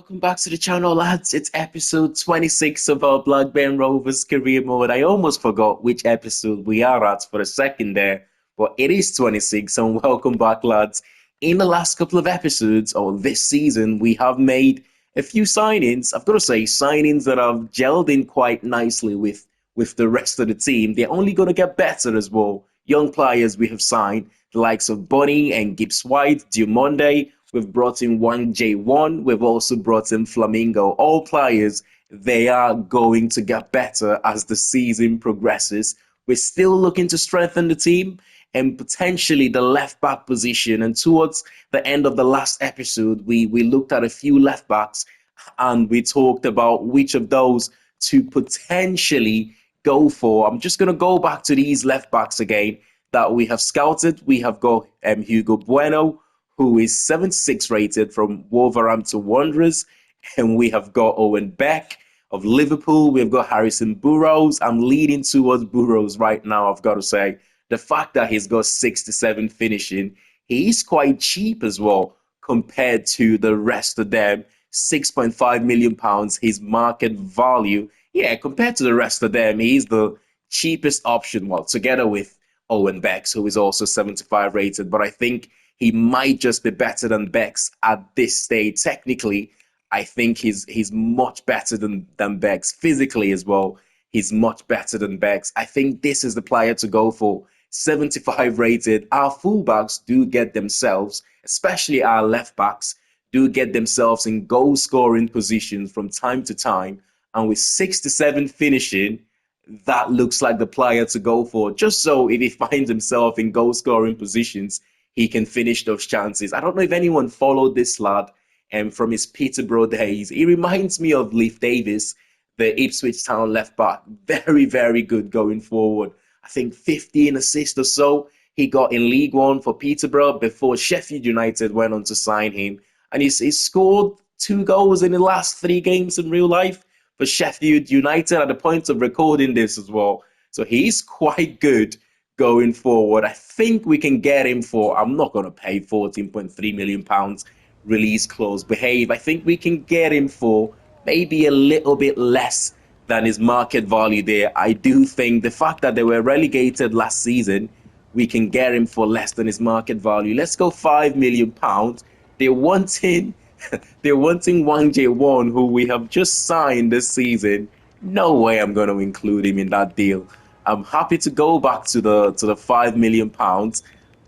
Welcome back to the channel, lads. It's episode 26 of our Blackburn Rovers career mode. I almost forgot which episode we are at for a second there, but it is 26, and welcome back, lads. In the last couple of episodes, or this season, we have made a few signings. I've got to say, signings that have gelled in quite nicely with the rest of the team. They're only going to get better as well. Young players we have signed, the likes of Bunny and Gibbs White, Diamonde. We've brought in Wang J1. We've also brought in Flamingo. All players, they are going to get better as the season progresses. We're still looking to strengthen the team and potentially the left back position. And towards the end of the last episode, we looked at a few left backs and we talked about which of those to potentially go for. I'm just going to go back to these left backs again that we have scouted. We have got Hugo Bueno, who is 76 rated from Wolverhampton Wanderers. And we have got Owen Beck of Liverpool. We've got Harrison Burrows. I'm leading towards Burrows right now, I've got to say. The fact that he's got 67 finishing, he's quite cheap as well compared to the rest of them. £6.5 million, his market value. Yeah, compared to the rest of them, he's the cheapest option, well, together with Owen Bex, who is also 75 rated. But I think he might just be better than Bex at this stage. Technically, I think he's much better than Bex. Physically as well, he's much better than Bex. I think this is the player to go for. 75 rated. Our fullbacks do get themselves, especially our left backs, do get themselves in goal scoring positions from time to time. And with 67 finishing, that looks like the player to go for. Just so if he finds himself in goal scoring positions, he can finish those chances. I don't know if anyone followed this lad from his Peterborough days. He reminds me of Leif Davis, the Ipswich Town left back. Very, very good going forward. I think 15 assists or so he got in League One for Peterborough before Sheffield United went on to sign him. And he's scored 2 goals in the last 3 games in real life for Sheffield United at the point of recording this as well. So he's quite good going forward. I think we can get him for, I'm not going to pay £14.3 million release clause behave. I think we can get him for maybe a little bit less than his market value there. I do think the fact that they were relegated last season, we can get him for less than his market value. Let's go £5 million. They're wanting Wang J1, who we have just signed this season. No way I'm going to include him in that deal. I'm happy to go back to the £5 million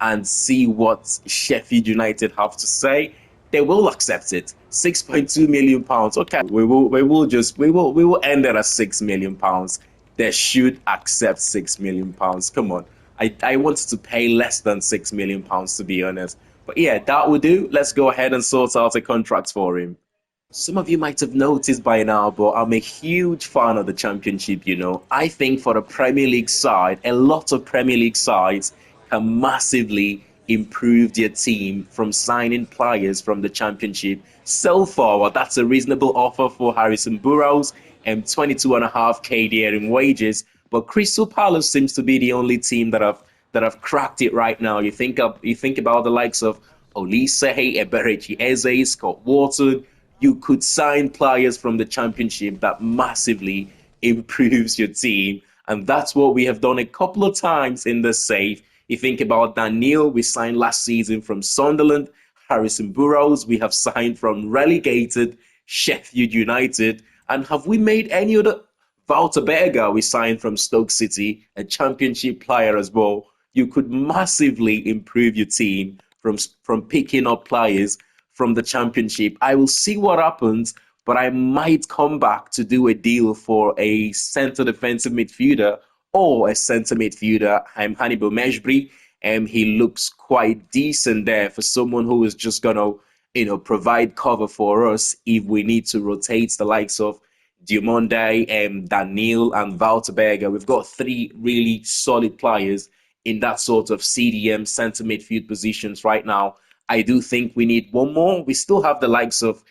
and see what Sheffield United have to say. They will accept it. £6.2 million. Okay, we will end it at £6 million. They should accept £6 million. Come on. I wanted to pay less than £6 million, to be honest. But yeah, that will do. Let's go ahead and sort out a contract for him. Some of you might have noticed by now, but I'm a huge fan of the Championship, you know. I think for the Premier League side, a lot of Premier League sides can massively improve their team from signing players from the Championship. So far, well, that's a reasonable offer for Harrison Burrows and 22.5k there in wages. But Crystal Palace seems to be the only team that have cracked it right now. You think about the likes of Olise, Eberechi Eze, Scott Wharton. You could sign players from the Championship that massively improves your team. And that's what we have done a couple of times in the save. You think about Daniel, we signed last season from Sunderland. Harrison Burrows, we have signed from relegated Sheffield United. And have we made any other? Walter Berger, we signed from Stoke City, a Championship player as well. You could massively improve your team from picking up players from the Championship. I will see what happens, but I might come back to do a deal for a centre defensive midfielder or a centre midfielder. I'm Hannibal Mejbri, and he looks quite decent there for someone who is just gonna, provide cover for us if we need to rotate the likes of Diamonde, Daniel, and Walter Berger. We've got 3 really solid players in that sort of CDM centre midfield positions right now. I do think we need one more. We still have the likes of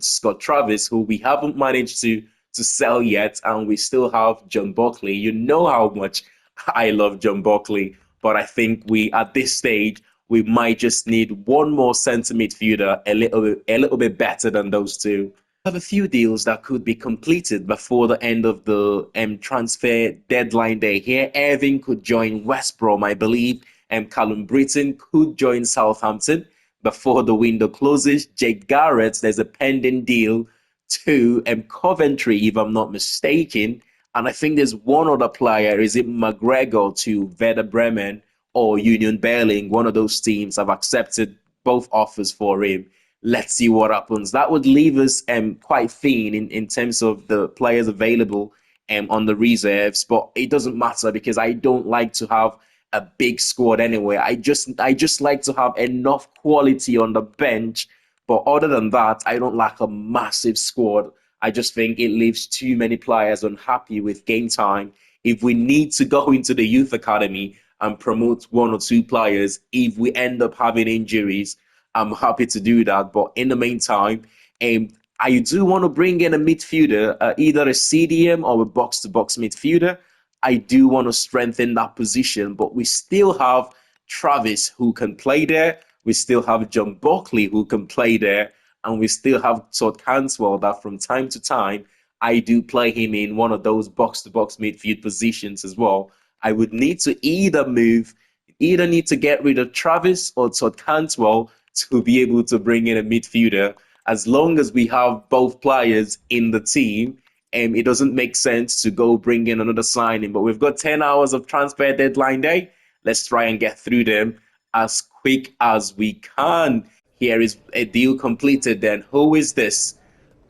Scott Travis, who we haven't managed to sell yet, and we still have John Buckley. You know how much I love John Buckley, but I think at this stage, we might just need one more centre midfielder a little bit better than those two. Have a few deals that could be completed before the end of the transfer deadline day here. Irving could join West Brom, I believe, and Callum Britton could join Southampton before the window closes. Jake Garrett, there's a pending deal to Coventry, if I'm not mistaken. And I think there's one other player. Is it McGregor to Werder Bremen or Union Berlin? One of those teams have accepted both offers for him. Let's see what happens. That would leave us quite thin in terms of the players available on the reserves, but it doesn't matter because I don't like to have a big squad anyway. I just like to have enough quality on the bench. But other than that, I don't like a massive squad. I just think it leaves too many players unhappy with game time. If we need to go into the youth academy and promote one or two players, if we end up having injuries, I'm happy to do that. But in the meantime, um, I do want to bring in a midfielder, either a CDM or a box-to-box midfielder. I do want to strengthen that position, but we still have Travis who can play there. We still have John Buckley who can play there. And we still have Todd Cantwell that from time to time, I do play him in one of those box-to-box midfield positions as well. I would need to either need to get rid of Travis or Todd Cantwell to be able to bring in a midfielder. As long as we have both players in the team, it doesn't make sense to go bring in another signing. But we've got 10 hours of transfer deadline day. Let's try and get through them as quick as we can. Here is a deal completed then. Who is this?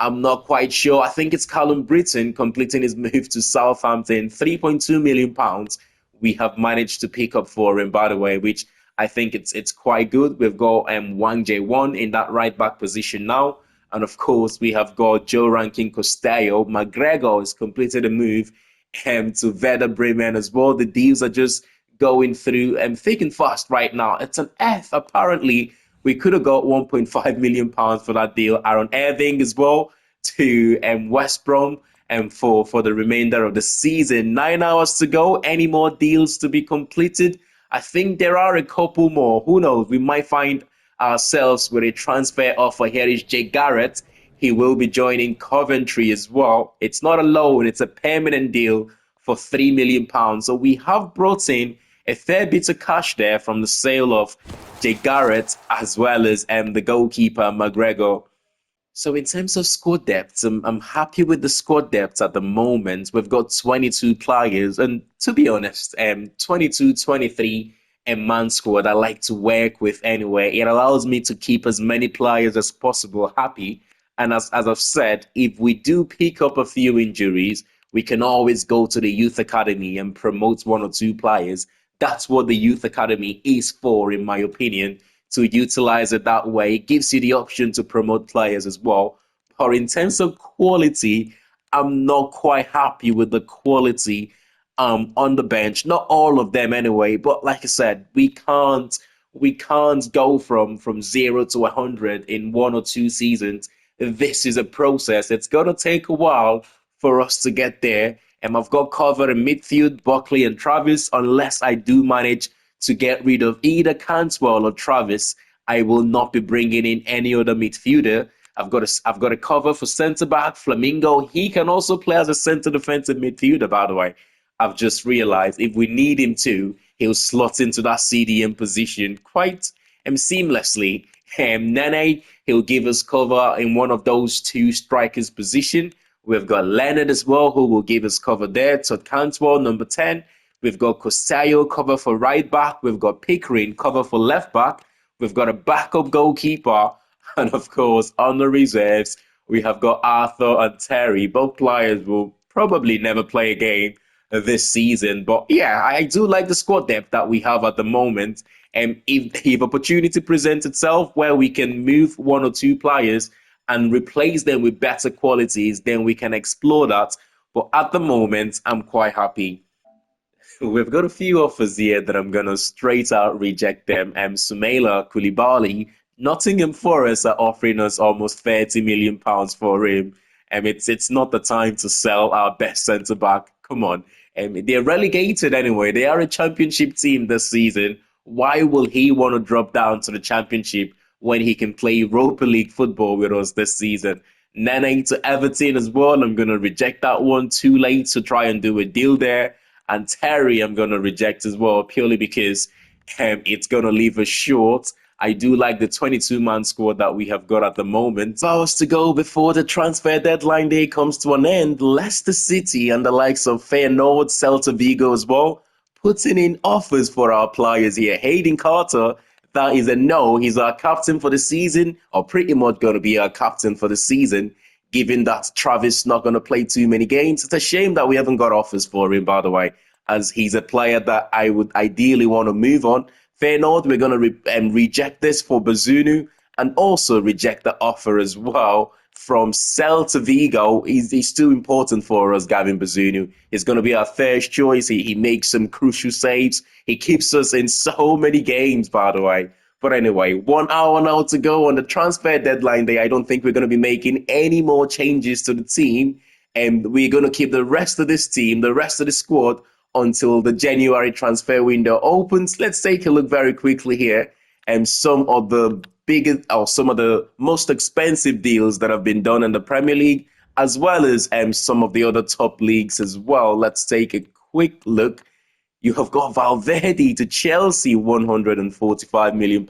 I'm not quite sure. I think it's Callum Britton completing his move to Southampton. £3.2 million we have managed to pick up for him, by the way, which I think it's quite good. We've got Wang Jae-won in that right back position now. And of course, we have got Joe Rankin Costello. McGregor has completed a move to Werder Bremen as well. The deals are just going through thick and fast right now. It's an F. Apparently, we could have got £1.5 million for that deal. Aaron Irving as well to West Brom and for the remainder of the season. 9 hours to go. Any more deals to be completed? I think there are a couple more. Who knows? We might find ourselves with a transfer offer. Here is Jake Garrett. He will be joining Coventry as well. It's not a loan, it's a permanent deal for £3 million. So we have brought in a fair bit of cash there from the sale of Jake Garrett as well as the goalkeeper McGregor. So in terms of squad depth, I'm happy with the squad depth at the moment. We've got 22 players, and to be honest, 22, 23 a man squad I like to work with anyway. It allows me to keep as many players as possible happy. And as I've said, if we do pick up a few injuries, we can always go to the youth academy and promote one or two players. That's what the youth academy is for, in my opinion, to utilize it that way. It gives you the option to promote players as well. But in terms of quality, I'm not quite happy with the quality on the bench. Not all of them anyway, but like I said, we can't go from 0 to 100 in 1 or 2 seasons. This is a process. It's gonna take a while for us to get there. And I've got covered in midfield, Buckley and Travis. Unless I do manage to get rid of either Cantwell or Travis, I will not be bringing in any other midfielder. I've got a cover for centre back Flamingo. He can also play as a centre defensive midfielder. By the way, I've just realised if we need him to, he'll slot into that CDM position quite seamlessly. Nene, he'll give us cover in one of those two strikers' position. We've got Leonard as well, who will give us cover there. Todd Cantwell, number 10. We've got Costello cover for right back. We've got Pickering cover for left back. We've got a backup goalkeeper. And of course, on the reserves, we have got Arthur and Terry. Both players will probably never play a game this season. But yeah, I do like the squad depth that we have at the moment. And if opportunity presents itself where we can move one or two players and replace them with better qualities, then we can explore that. But at the moment, I'm quite happy. We've got a few offers here that I'm gonna straight out reject them. Sumaila Koulibaly, Nottingham Forest are offering us almost £30 million for him. It's not the time to sell our best centre back. Come on. They're relegated anyway. They are a championship team this season. Why will he want to drop down to the Championship when he can play Europa League football with us this season? Nene to Everton as well. I'm going to reject that one. Too late to try and do a deal there. And Terry, I'm going to reject as well, purely because it's going to leave us short. I do like the 22-man squad that we have got at the moment. If I was to go before the transfer deadline day comes to an end, Leicester City and the likes of Feyenoord, Celta Vigo as well, putting in offers for our players here. Hayden Carter, that is a no. He's our captain for the season, or pretty much going to be our captain for the season, given that Travis not going to play too many games. It's a shame that we haven't got offers for him, by the way, as he's a player that I would ideally want to move on. Feyenoord, we're going to reject this for Bazunu and also reject the offer as well from Celta Vigo. He's too important for us, Gavin Bazunu. He's going to be our first choice. He makes some crucial saves. He keeps us in so many games, by the way. But anyway, 1 hour now to go on the transfer deadline day. I don't think we're going to be making any more changes to the team. And we're going to keep the rest of this team, the rest of the squad, until the January transfer window opens. Let's take a look very quickly here. And some of the biggest or some of the most expensive deals that have been done in the Premier League, as well as some of the other top leagues as well. Let's take a quick look. You have got Valverde to Chelsea, £145 million.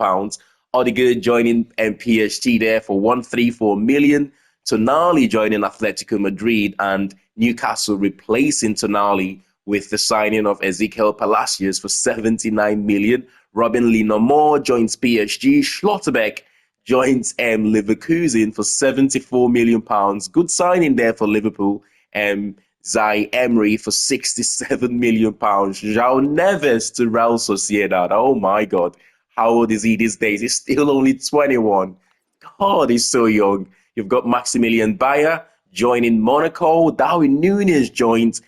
Odegaard joining PSG there for 134 million. Tonali joining Atletico Madrid, and Newcastle replacing Tonali with the signing of Ezequiel Palacios for 79 million. Robin Lenormand joins PSG. Schlotterbeck joins Leverkusen for 74 million pounds. Good signing there for Liverpool. Zai Emery for 67 million pounds. João Neves to Real Sociedad. Oh my God. How old is he these days? He's still only 21. God, he's so young. You've got Maximilian Bayer joining Monaco. Darwin Núñez joins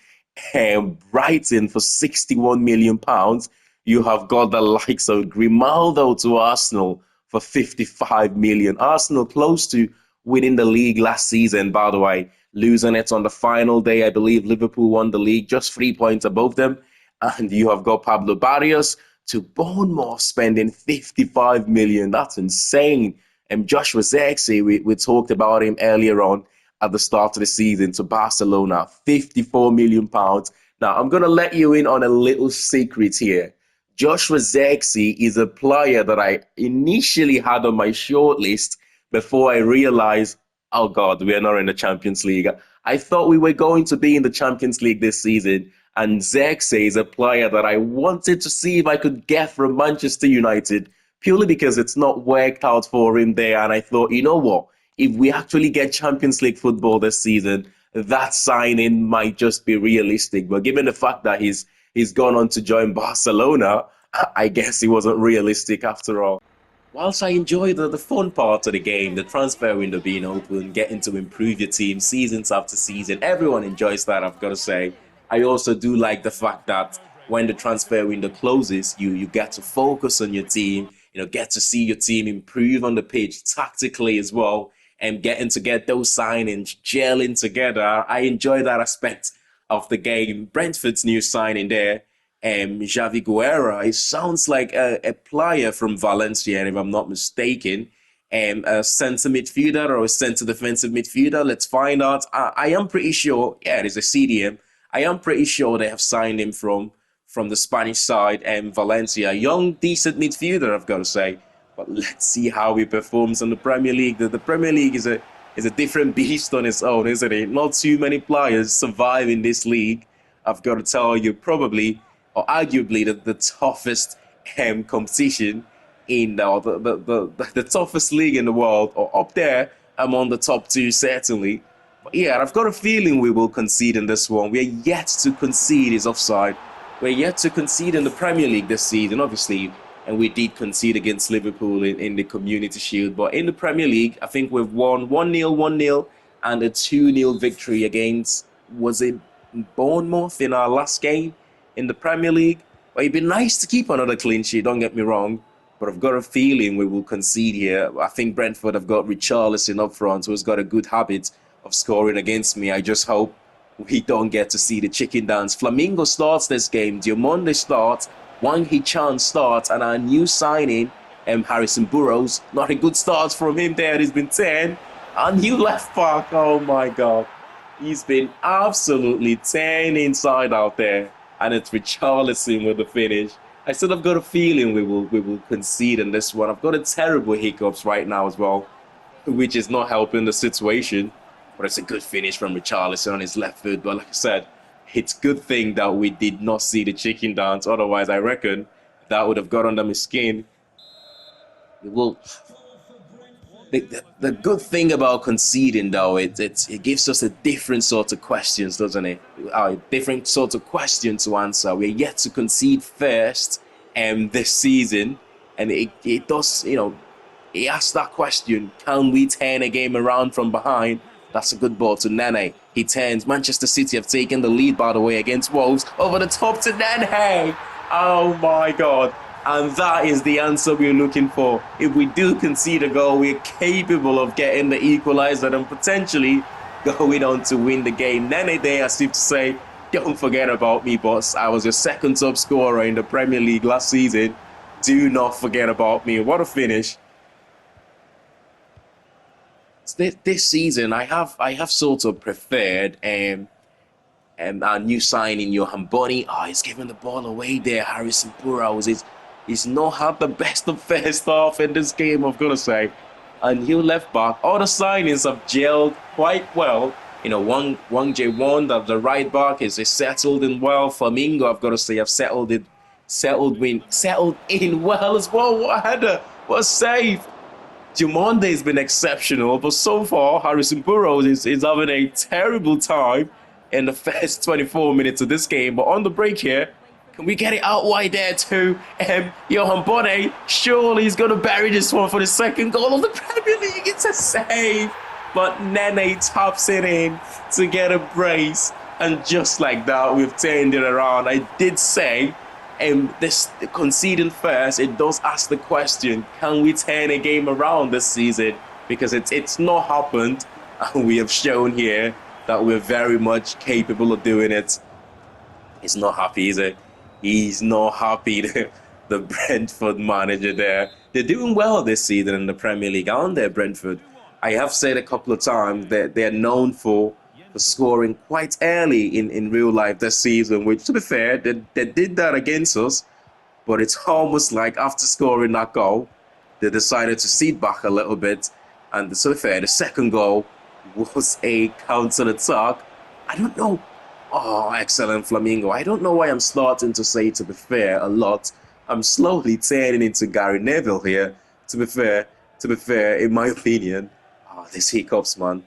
Brighton for 61 million pounds. You have got the likes of Grimaldo to Arsenal for 55 million. Arsenal close to winning the league last season, by the way. Losing it on the final day, I believe Liverpool won the league, just 3 points above them. And you have got Pablo Barrios to Bournemouth spending 55 million. That's insane. And Joshua Zirkzee, we talked about him earlier on at the start of the season, to Barcelona, 54 million pounds. Now, I'm going to let you in on a little secret here. Joshua Zirkzee is a player that I initially had on my shortlist before I realized, oh God, we are not in the Champions League. I thought we were going to be in the Champions League this season, and Zirkzee is a player that I wanted to see if I could get from Manchester United, purely because it's not worked out for him there. And I thought, you know what? If we actually get Champions League football this season, that signing might just be realistic. But given the fact that he's gone on to join Barcelona, I guess it wasn't realistic after all. Whilst I enjoy the fun part of the game, the transfer window being open, getting to improve your team seasons after season, everyone enjoys that, I've got to say. I also do like the fact that when the transfer window closes, you get to focus on your team, get to see your team improve on the pitch tactically as well, and getting to get those signings gelling together. I enjoy that aspect of the game. Brentford's new signing there, Javi Guerra, it sounds like a player from Valencia, if I'm not mistaken, a centre midfielder or a centre defensive midfielder. Let's find out. I am pretty sure, yeah, it is a CDM. I am pretty sure they have signed him from the Spanish side, Valencia. Young, decent midfielder, I've got to say. But let's see how he performs in the Premier League. The Premier League is a different beast on its own, isn't it? Not too many players survive in this league. I've got to tell you, probably or arguably the toughest competition in the toughest league in the world, or up there among the top two certainly. But yeah, I've got a feeling we will concede in this one. We are yet to concede is offside. We're yet to concede in the Premier League this season, obviously, and we did concede against Liverpool in the Community Shield. But in the Premier League, I think we've won 1-0, 1-0, and a 2-0 victory against, was it Bournemouth in our last game in the Premier League? But it'd be nice to keep another clean sheet, don't get me wrong. But I've got a feeling we will concede here. I think Brentford have got Richarlison up front, who's got a good habit of scoring against me. I just hope we don't get to see the chicken dance. Flamingo starts this game. Diomande starts. Wang Hee-chan starts, and our new signing, Harrison Burrows, not a good start from him there. He's been 10. Our new left back, oh my God. He's been absolutely 10 inside out there. And it's Richarlison with the finish. I sort of got a feeling we will concede in this one. I've got a terrible hiccups right now as well, which is not helping the situation. But it's a good finish from Richarlison on his left foot. But like I said, it's a good thing that we did not see the chicken dance. Otherwise, I reckon that would have got under my skin. It will. The good thing about conceding, though, it gives us a different sort of questions, doesn't it? Different sort of questions to answer. We're yet to concede first this season, and it does, he asked that question, can we turn a game around from behind? That's a good ball to Nene. He turns. Manchester City have taken the lead, by the way, against Wolves. Over the top to Nene. Oh, my God. And that is the answer we're looking for. If we do concede a goal, we're capable of getting the equaliser and potentially going on to win the game. Nene there, as if to say, don't forget about me, boss. I was your second top scorer in the Premier League last season. Do not forget about me. What a finish. This season, I have sort of preferred our new signing, Johan Bonny. He's giving the ball away there. Harrison Burrows He's not had the best of first half in this game, I've got to say. And new left back. All the signings have gelled quite well. Wang Jae-won, the right back, is settled in well. Flamingo, I've got to say, have settled in well as well. What a header! What a save! Jumonde has been exceptional, but so far, Harrison Burrows is having a terrible time in the first 24 minutes of this game. But on the break here, can we get it out wide there to Johan Bonny? Surely he's going to bury this one for the second goal of the Premier League. It's a save. But Nene taps it in to get a brace. And just like that, we've turned it around. I did say, this conceding first, it does ask the question, can we turn a game around this season? Because it's not happened. And we have shown here that we're very much capable of doing it. He's not happy, is it? He's not happy, the Brentford manager there. They're doing well this season in the Premier League, aren't they, Brentford? I have said a couple of times that they're known for scoring quite early in real life this season, which, to be fair, they did that against us. But it's almost like after scoring that goal, they decided to sit back a little bit. And to be fair, the second goal was a counter-attack. I don't know. Oh, excellent Flamingo. I don't know why I'm starting to say, to be fair, a lot. I'm slowly turning into Gary Neville here, to be fair, in my opinion. These hiccups, man.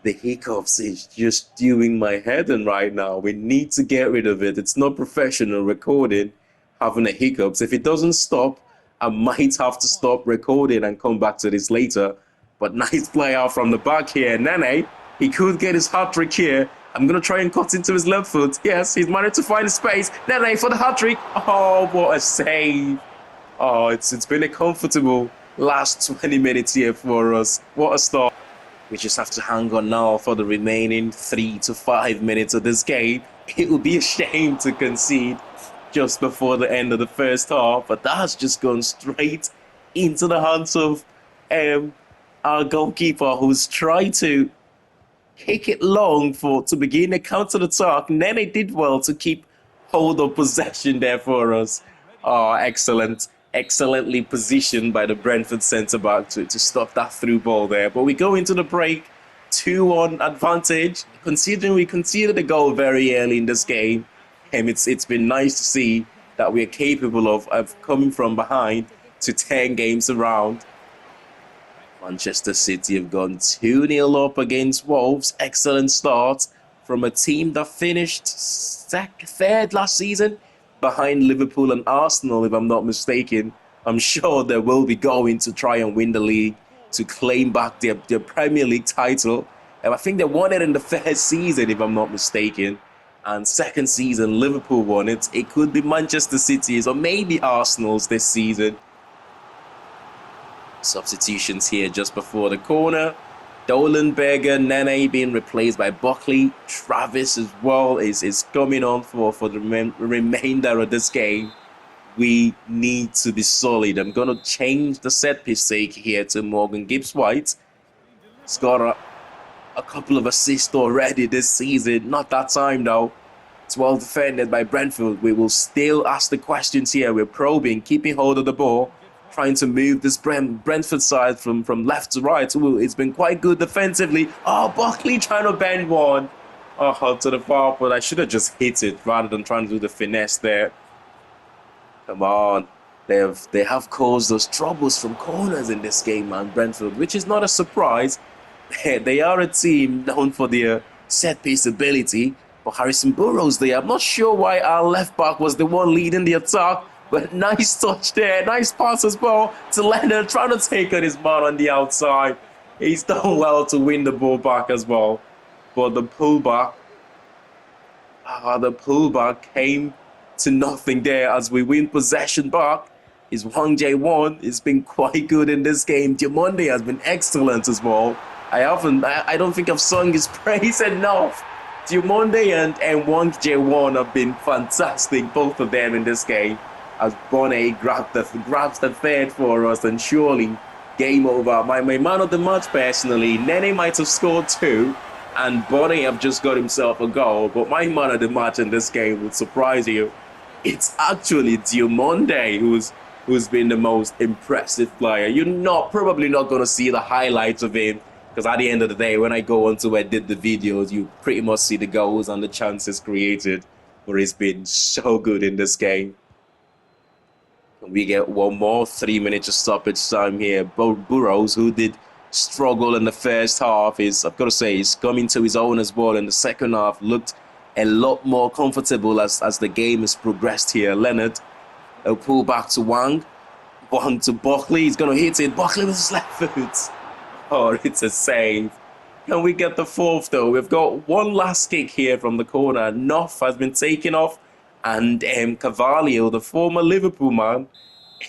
The hiccups is just doing my head in right now. We need to get rid of it. It's not professional recording, having a hiccups. If it doesn't stop, I might have to stop recording and come back to this later. But nice play out from the back here. Nene, he could get his hat-trick here. I'm going to try and cut into his left foot. Yes, he's managed to find space. Nene for the hat-trick. Oh, what a save. Oh, it's been a comfortable last 20 minutes here for us. What a start. We just have to hang on now for the remaining 3 to 5 minutes of this game. It would be a shame to concede just before the end of the first half, but that's just gone straight into the hands of our goalkeeper, who's tried to kick it long to begin a counter-attack. Nene did well to keep hold of possession there for us. Oh, excellent. Excellently positioned by the Brentford centre-back to stop that through ball there. But we go into the break, 2-1 advantage. Considering we conceded a goal very early in this game, it's been nice to see that we're capable of coming from behind to 10 games around. Manchester City have gone 2-0 up against Wolves. Excellent start from a team that finished third last season, behind Liverpool and Arsenal, if I'm not mistaken. I'm sure they will be going to try and win the league to claim back their Premier League title. And I think they won it in the first season, if I'm not mistaken. And second season, Liverpool won it. It could be Manchester City's or maybe Arsenal's this season. Substitutions here just before the corner. Dolenberger, Nene being replaced by Buckley. Travis as well is coming on for the remainder of this game. We need to be solid. I'm going to change the set piece take here to Morgan Gibbs-White. He's got a couple of assists already this season. Not that time, though. It's well defended by Brentford. We will still ask the questions here. We're probing, keeping hold of the ball, trying to move this Brentford side from left to right. Ooh, it's been quite good defensively. Oh, Buckley trying to bend one. Oh, to the far, but I should have just hit it rather than trying to do the finesse there. Come on. They have caused us troubles from corners in this game, man, Brentford, which is not a surprise. They are a team known for their set-piece ability. But Harrison Burrows there, I'm not sure why our left back was the one leading the attack. But nice touch there, nice pass as well to Leonard, trying to take on his man on the outside. He's done well to win the ball back as well. But the pullback came to nothing there as we win possession back. Is Wang Jae-won has been quite good in this game. Diamonde has been excellent as well. I don't think I've sung his praise enough. Diamonde and Wang Jae-won have been fantastic, both of them in this game. As Bonnet grabs the third for us, and surely game over. My man of the match personally, Nene might have scored 2, and Bonnet have just got himself a goal. But my man of the match in this game would surprise you. It's actually Diamonde who's been the most impressive player. You're probably not going to see the highlights of him, because at the end of the day, when I go on to edit the videos, you pretty much see the goals and the chances created. But he's been so good in this game. Can we get one more 3 minutes of stoppage time here? Burrows, who did struggle in the first half, I've got to say, he's coming to his own as well in the second half. Looked a lot more comfortable as the game has progressed here. Leonard, a pull back to Wang. Wang to Buckley. He's going to hit it. Buckley with his left foot. Oh, it's a save. Can we get the fourth, though? We've got one last kick here from the corner. Knopf has been taken off. And Carvalho, the former Liverpool man,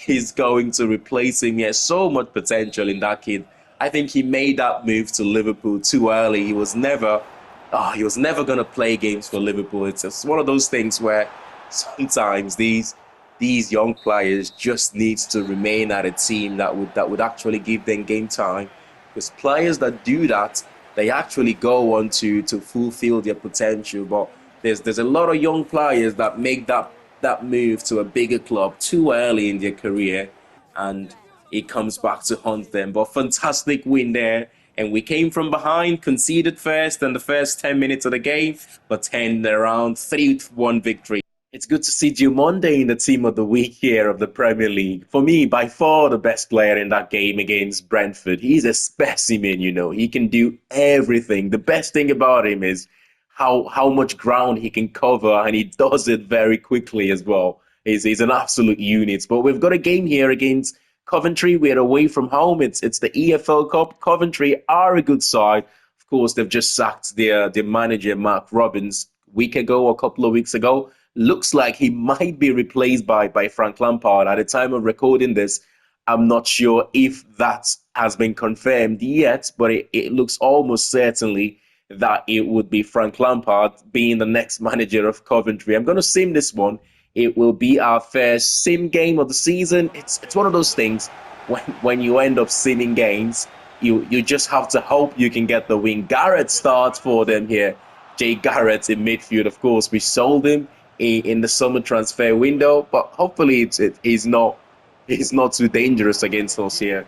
is going to replace him. He has so much potential in that kid. I think he made that move to Liverpool too early. He was never going to play games for Liverpool. It's just one of those things where sometimes these young players just needs to remain at a team that would actually give them game time. Because players that do that, they actually go on to fulfill their potential. But there's a lot of young players that make that move to a bigger club too early in their career, and it comes back to haunt them. But fantastic win there. And we came from behind, conceded first in the first 10 minutes of the game, but turned around 3-1 victory. It's good to see Diamonde in the team of the week here of the Premier League. For me, by far the best player in that game against Brentford. He's a specimen, He can do everything. The best thing about him is how much ground he can cover, and he does it very quickly as well. He's an absolute unit. But we've got a game here against Coventry. We're away from home. It's the EFL Cup. Coventry are a good side. Of course, they've just sacked their manager, Mark Robbins, a week ago, a couple of weeks ago. Looks like he might be replaced by Frank Lampard. At the time of recording this, I'm not sure if that has been confirmed yet, but it looks almost certainly that it would be Frank Lampard being the next manager of Coventry. I'm going to sim this one. It will be our first sim game of the season. It's one of those things when you end up simming games, you just have to hope you can get the win. Garrett starts for them here. Jay Garrett in midfield, of course. We sold him in the summer transfer window, but hopefully he's not too dangerous against us here.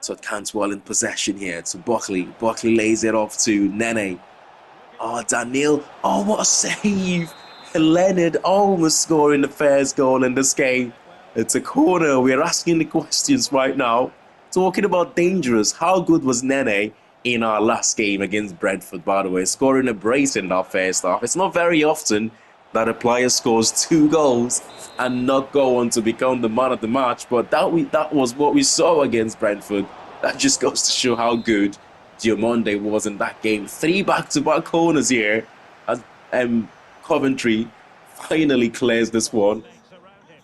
So Cantwell in possession here to Buckley. Buckley lays it off to Nene. Oh, Daniel. Oh, what a save. Leonard almost scoring the first goal in this game. It's a corner. We're asking the questions right now. Talking about dangerous. How good was Nene in our last game against Brentford, by the way? Scoring a brace in that first half. It's not very often that a player scores 2 goals and not go on to become the man of the match, but that was what we saw against Brentford. That just goes to show how good Diamonde was in that game. 3 back-to-back corners here as Coventry finally clears this one.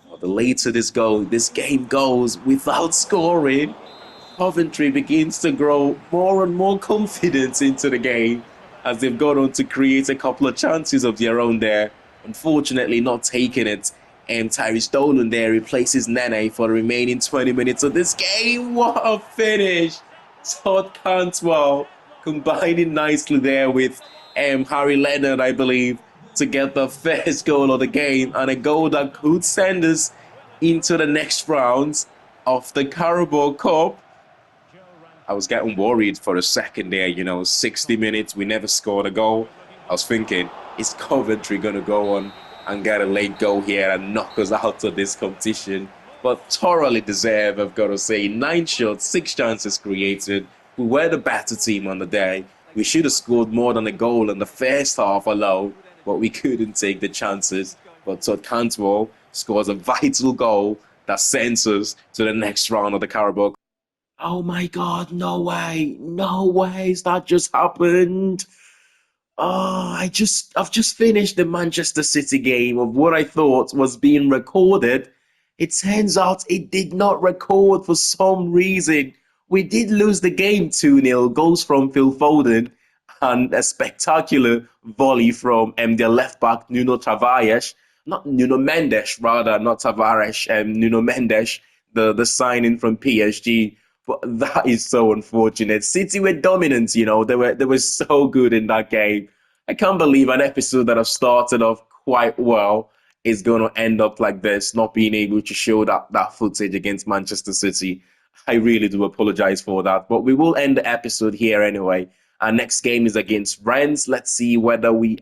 Well, the later this game goes without scoring, Coventry begins to grow more and more confidence into the game as they've gone on to create a couple of chances of their own there. Unfortunately, not taking it. And Tyrese Dolan there replaces Nene for the remaining 20 minutes of this game. What a finish! Todd Cantwell combining nicely there with Harry Leonard, I believe, to get the first goal of the game and a goal that could send us into the next round of the Carabao Cup. I was getting worried for a second there, 60 minutes, we never scored a goal. I was thinking, is Coventry going to go on and get a late goal here and knock us out of this competition? But thoroughly deserved, I've got to say. 9 shots, 6 chances created. We were the better team on the day. We should have scored more than a goal in the first half alone, but we couldn't take the chances. But Todd Cantwell scores a vital goal that sends us to the next round of the Carabao. Oh my God, no way. No way. That just happened. Oh, I've just finished the Manchester City game of what I thought was being recorded. It turns out it did not record for some reason. We did lose the game 2-0. Goals from Phil Foden and a spectacular volley from their left back, Nuno Tavares. Not Nuno Mendes, rather, not Tavares, Nuno Mendes, the signing from PSG. But that is so unfortunate. City were dominant, they were so good in that game. I can't believe an episode that have started off quite well is going to end up like this, not being able to show that footage against Manchester City. I really do apologize for that. But we will end the episode here anyway. Our next game is against Rennes. Let's see whether we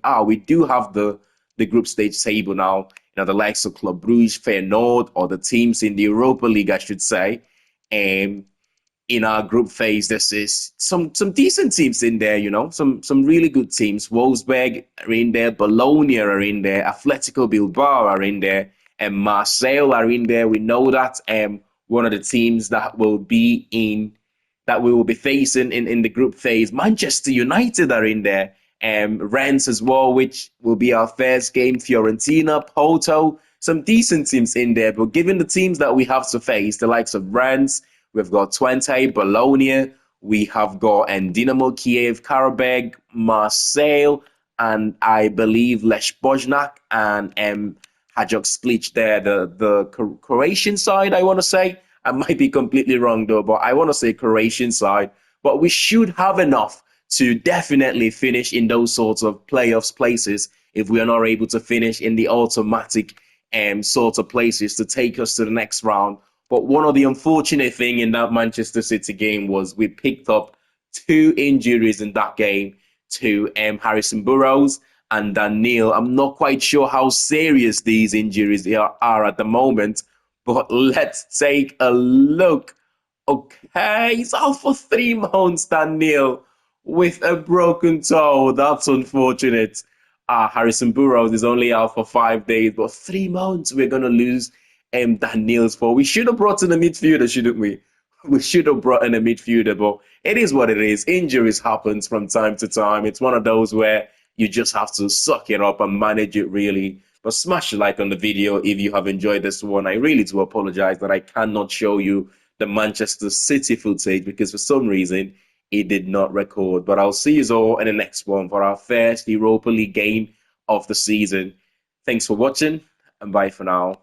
do have the group stage table now. The likes of Club Brugge, Feyenoord, or the teams in the Europa League, I should say. In our group phase, this is some decent teams in there, some really good teams. Wolfsburg are in there, Bologna are in there, Atletico Bilbao are in there, and Marseille are in there. We know that one of the teams that we will be facing in the group phase. Manchester United are in there, Rennes as well, which will be our first game. Fiorentina, Porto, some decent teams in there. But given the teams that we have to face, the likes of Rennes, we've got Twente, Bologna, we have got Dynamo Kiev, Karabag, Marseille, and I believe Lech Poznan and Hajduk Split there, the Croatian side, I want to say. I might be completely wrong though, but I want to say Croatian side. But we should have enough to definitely finish in those sorts of playoffs places if we are not able to finish in the automatic sort of places to take us to the next round. But one of the unfortunate thing in that Manchester City game was we picked up 2 injuries in that game to Harrison Burrows and Daniel. I'm not quite sure how serious these injuries are at the moment, but let's take a look. Okay, he's out for 3 months, Daniel, with a broken toe. That's unfortunate. Harrison Burrows is only out for 5 days, but 3 months we're going to lose Daniels for. We should have brought in a midfielder, shouldn't we? We should have brought in a midfielder, but it is what it is. Injuries happens from time to time. It's one of those where you just have to suck it up and manage it really. But smash a like on the video if you have enjoyed this one. I really do apologize that I cannot show you the Manchester City footage because for some reason it did not record. But I'll see you all in the next one for our first Europa League game of the season. Thanks for watching and bye for now.